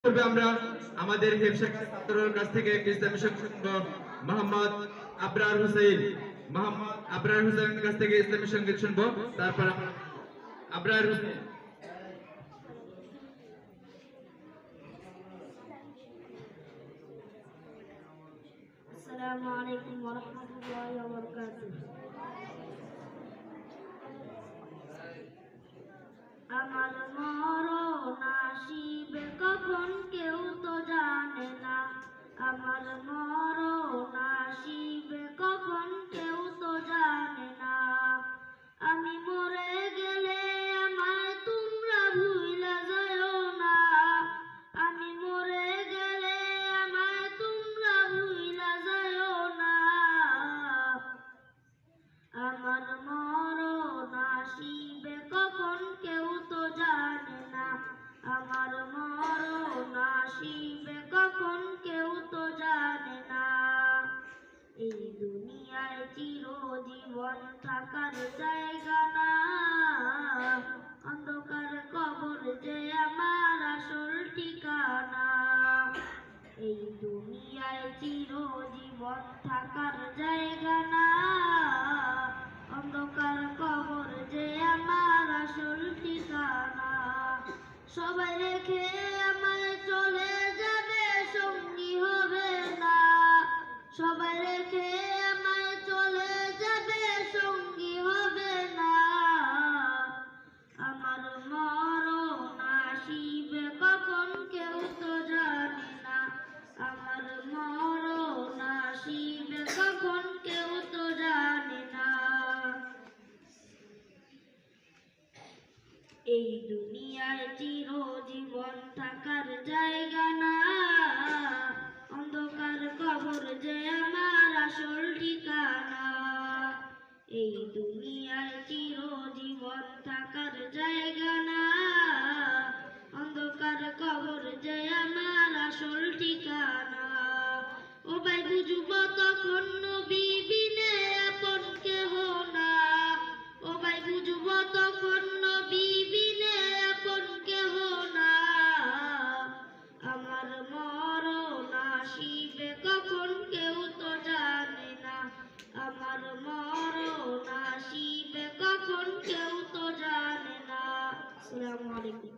পূর্বে আমরা আমাদের হেফসা ছাত্রর কাছ থেকে একটি ইসলামী সংবাদ মোহাম্মদ আবরার হোসেনের কাছ থেকে ইসলামী সঙ্গীত শুনবো। তারপর আবরার হোসেন। আসসালামু আলাইকুম ওয়া রাহমাতুল্লাহি ওয়া বারাকাতুহু। আমার মরণ আসিবে কখন কেউ তো জানে না, আমার মরণ আসিবে কখন কেউ তো জানে না। আমি মরে গেলে আমায় তোমরা ভুইলা যাও না, আমি মরে গেলে আমায় তোমরা ভুইলা যাও না। আমার মরণ আসিবে কখন কেউ তো জানে না, আমার মরণ আসিবে কখন কেউ তো জানে না। এই দুনিয়ায় চিরজীবন থাকার জায়গা না, অন্ধকার কবর যে আমার আসল ঠিকানা। এই দুনিয়ায় চিরজীবন থাকার জায়গা না, অন্ধকার কবর যে আমার আসল ঠিকানা। সবাই রেখে আমায় চলে যাবে, সঙ্গী হবে না, সবাই রেখে আমায় চলে যাবে, সঙ্গী হবে না। আমার মরণ আসিবে কখন কেউ তো জানে না, আমার মরণ আসিবে কখন কেউ তো জানে না। এই দুনিয়ায় চিরজীবন থাকার জায়গা না, অন্ধকার কবর যে আমার আসল ঠিকানা। এই দুনিয়ায় চিরজীবন থাকার জায়গা না, অন্ধকার কবর যে আমার আসল ঠিকানা। ও ভাই বুঝব তখন নবী বিনে আপন কেহ না, ও ভাই বুঝব তখন নবী বিনে আপন কেহ না। আমার মরণ আসিবে কখন কেউ তো জানে না, আমার মরণ আসিবে কখন কেউ তো জানে না। আসসালামু আলাইকুম।